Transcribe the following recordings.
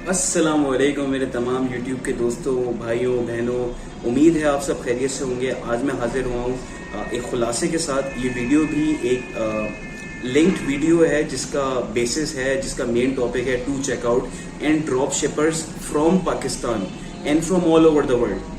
अस्सलाम वालेकुम मेरे तमाम यूट्यूब के दोस्तों, भाइयों, बहनों। उम्मीद है आप सब खैरियत से होंगे। आज मैं हाजिर हुआ हूँ एक खुलासे के साथ। ये वीडियो भी एक लिंक्ड वीडियो है जिसका बेसिस है, जिसका मेन टॉपिक है two checkout and drop shippers from Pakistan and from all over the world.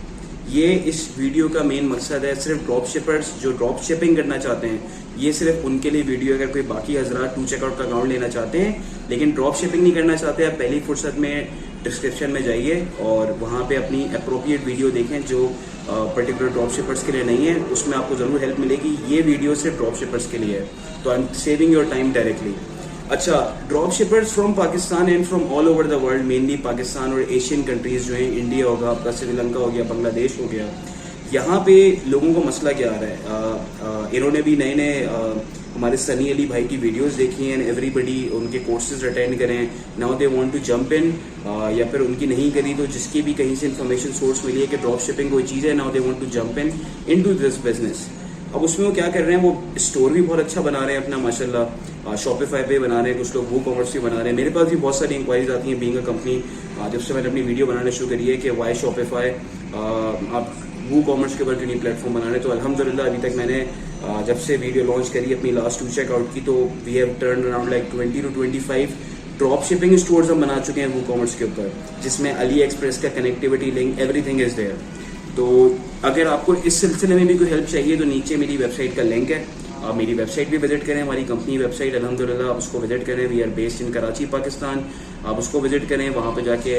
ये इस वीडियो का मेन मकसद है सिर्फ ड्रॉप शिपर्स जो ड्रॉप शिपिंग करना चाहते हैं, ये सिर्फ उनके लिए वीडियो। अगर कोई बाकी हजरात टू चेकआउट का अकाउंट लेना चाहते हैं लेकिन ड्रॉप शिपिंग नहीं करना चाहते, आप पहली फुर्सत में डिस्क्रिप्शन में जाइए और वहाँ पे अपनी अप्रोप्रिएट वीडियो देखें जो पर्टिकुलर ड्रॉप शिपर्स के लिए नहीं है। उसमें आपको ज़रूर हेल्प मिलेगी। ये वीडियो सिर्फ ड्रॉप शिपर्स के लिए है, तो I am saving your time directly. अच्छा, drop shippers from Pakistan and from all over the world, mainly Pakistan और एशियन कंट्रीज जो हैं, इंडिया होगा आपका, श्रीलंका हो गया, बांग्लादेश हो गया। यहाँ पे लोगों को मसला क्या आ रहा है, इन्होंने भी नए नए हमारे सनी अली भाई की वीडियोस देखी हैं। एवरीबडी उनके कोर्सेज अटेंड करें, now they want to jump in, या फिर उनकी नहीं करी तो जिसकी भी कहीं से इन्फॉर्मेशन सोर्स मिली है कि ड्रॉप शिपिंग कोई चीज़ है, now they want to jump into this business. अब उसमें वो क्या कर रहे हैं, वो स्टोर भी बहुत अच्छा बना रहे हैं अपना, माशाल्लाह। शॉपिफाई पे बना रहे हैं, कुछ लोग वो कॉमर्स भी बना रहे हैं। मेरे पास भी बहुत सारी इंक्वायरीज आती हैं बीइंग अ कंपनी, जब से मैंने अपनी वीडियो बनाना शुरू करी है कि वाई शॉपिफाई, आप वो कॉमर्स के ऊपर क्यों नहीं प्लेटफॉर्म बना रहे। तो अल्हम्दुलिल्लाह अभी तक मैंने जब से वीडियो लॉन्च करी अपनी लास्ट टू चेकआउट की, तो we have turn around like 20 to 25 drop shipping stores हम बना चुके हैं वो कॉमर्स के ऊपर, जिसमें अली एक्सप्रेस का connectivity link, everything is there. तो अगर आपको इस सिलसिले में भी कोई हेल्प चाहिए तो नीचे मेरी वेबसाइट का लिंक है, आप मेरी वेबसाइट भी विजिट करें, हमारी कंपनी वेबसाइट अल्हम्दुलिल्लाह, आप उसको विजिट करें। We are based in Karachi, Pakistan. आप उसको विजिट करें, वहाँ पे जाके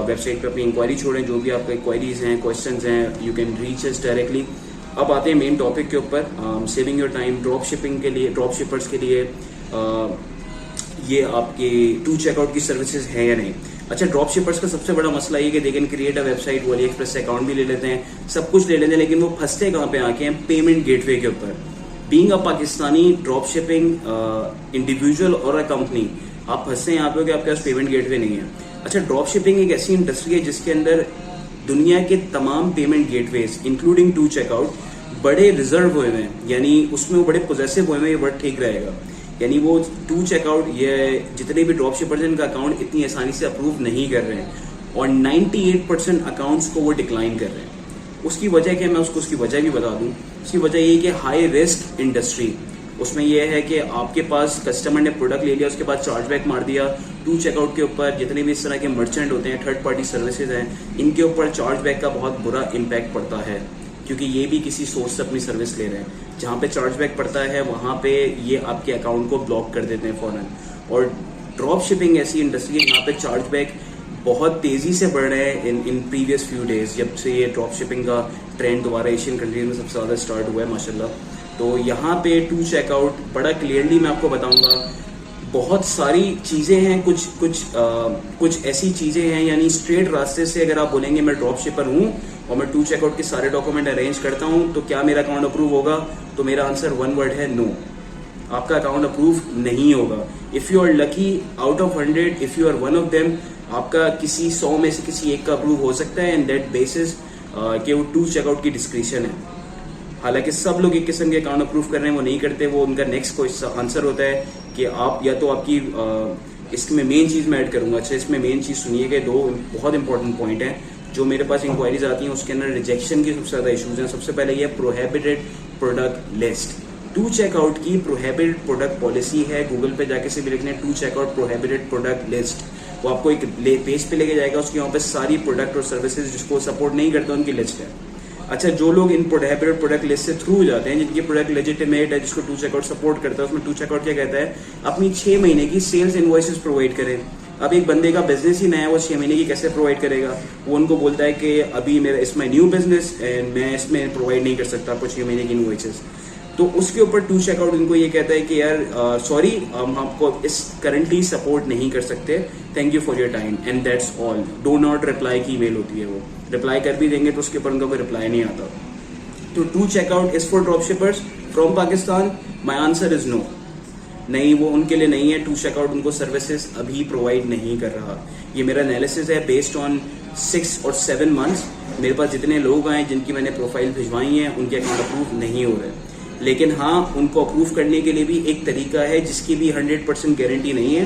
वेबसाइट पे अपनी इंक्वायरी छोड़ें, जो भी आपके क्वायरीज हैं, क्वेश्चंस हैं, you can reach us directly. अब आते हैं मेन टॉपिक के ऊपर, saving your time. Drop shipping के लिए, ड्रॉप शिपर्स के लिए ये आपके टू चेकआउट की सर्विसेज है या नहीं। अच्छा, ड्रॉप शिपर्स का सबसे बड़ा मसला ये कि they can create a website, वो अली एक्सप्रेस से अकाउंट भी ले लेते हैं, सब कुछ ले लेते हैं, लेकिन वो फंसते कहाँ पे आके हैं, पेमेंट गेटवे के ऊपर। Being a Pakistani drop shipping individual और अ कंपनी, आप फंसते हैं यहाँ पे कि आपके पास पेमेंट गेटवे नहीं है। अच्छा, ड्रॉप शिपिंग एक ऐसी इंडस्ट्री है जिसके अंदर दुनिया के तमाम payment gateways including two checkout बड़े रिजर्व हुए हैं, यानी उसमें वो बड़े पोजेसिव हुए हैं, ये वर्ड ठीक रहेगा। यानी वो टू चेकआउट, ये जितने भी ड्रॉप शिपर्स हैं इनका अकाउंट इतनी आसानी से अप्रूव नहीं कर रहे हैं और 98% अकाउंट्स को वो डिक्लाइन कर रहे हैं। उसकी वजह क्या है, मैं उसकी वजह भी बता दूं। उसकी वजह ये कि हाई रिस्क इंडस्ट्री, उसमें यह है कि आपके पास कस्टमर ने प्रोडक्ट ले लिया, उसके बाद चार्जबैक मार दिया। टू चेकआउट के ऊपर जितने भी इस तरह के मर्चेंट होते हैं, थर्ड पार्टी सर्विसेज हैं, इनके ऊपर चार्जबैक का बहुत बुरा इम्पैक्ट पड़ता है, क्योंकि ये भी किसी सोर्स से अपनी सर्विस ले रहे हैं। जहाँ पे चार्जबैक पड़ता है वहाँ पे ये आपके अकाउंट को ब्लॉक कर देते हैं फौरन। और ड्रॉप शिपिंग ऐसी इंडस्ट्री है जहाँ पे चार्जबैक बहुत तेजी से बढ़ रहे हैं इन प्रीवियस फ्यू डेज, जब से ये ड्रॉप शिपिंग का ट्रेंड दोबारा एशियन कंट्रीज में सबसे ज्यादा स्टार्ट हुआ है माशाल्लाह। तो यहाँ पे टू चेकआउट बड़ा क्लियरली मैं आपको बताऊंगा, बहुत सारी चीजें हैं, कुछ ऐसी चीजें हैं, यानी स्ट्रेट रास्ते से अगर आप बोलेंगे मैं ड्रॉप शिपर हूँ और मैं टू चेकआउट के सारे डॉक्यूमेंट अरेंज करता हूँ तो क्या मेरा अकाउंट अप्रूव होगा, तो मेरा आंसर वन वर्ड है, नो। आपका अकाउंट अप्रूव नहीं होगा। If you are lucky, out of 100, if you are one of them, आपका किसी 100 में से किसी एक का अप्रूव हो सकता है, एंड दैट बेसिस कि वो टू चेकआउट की डिस्क्रिप्शन है। हालांकि सब लोग एक किस्म के अकाउंट अप्रूव कर रहे हैं, वो नहीं करते। वो उनका नेक्स्ट क्वेश्चन आंसर होता है कि आप या तो आपकी इसमें मेन चीज मैं ऐड करूंगा। अच्छा, इसमें मेन चीज सुनिए कि दो बहुत इंपॉर्टेंट पॉइंट हैं जो मेरे पास इंक्वायरीज आती हैं, उसके अंदर रिजेक्शन की सबसे ज्यादा इशूज हैं। सबसे पहले ये prohibited product list. Two checkout की प्रोहिबिटेड प्रोडक्ट पॉलिसी है, गूगल पे जाके से भी लिखने two checkout prohibited product list, वो आपको एक पेज पे लेके जाएगा, उसके यहाँ पे सारी प्रोडक्ट और सर्विसेज जिसको सपोर्ट नहीं करते उनकी लिस्ट है। अच्छा, जो लोग इन प्रोहिबिटेड प्रोडक्ट लिस्ट से थ्रू जाते हैं, जिनकी प्रोडक्ट लेजिटिमेट है, जिसको टू चेकआउट सपोर्ट करता है, उसमें टू चेकआउट क्या कहता है, अपनी 6 महीने की सेल्स इनवॉइसेस प्रोवाइड करें। अब एक बंदे का बिजनेस ही नया है, वो 6 महीने की कैसे प्रोवाइड करेगा। वो उनको बोलता है कि अभी मेरा इसमें न्यू बिजनेस एंड मैं इसमें प्रोवाइड नहीं कर सकता आपको 6 महीने की इनवॉइसेस। तो उसके ऊपर टू चेकआउट इनको ये कहता है कि यार सॉरी, हम आपको इस करंटली सपोर्ट नहीं कर सकते, thank you for your time and that's all. Do not reply की ईमेल होती है, वो रिप्लाई कर भी देंगे तो उसके ऊपर उनका कोई रिप्लाई नहीं आता। तो two checkout is for drop shippers from Pakistan, my answer is no. नहीं, वो उनके लिए नहीं है। टू चेकआउट उनको सर्विसेज अभी प्रोवाइड नहीं कर रहा। ये मेरा एनालिसिस है बेस्ड ऑन 6 और 7 मंथ्स। मेरे पास जितने लोग आए जिनकी मैंने प्रोफाइल भिजवाई है, उनके अकाउंट अप्रूव नहीं हो रहे। लेकिन हाँ, उनको अप्रूव करने के लिए भी एक तरीका है जिसकी भी 100% गारंटी नहीं है।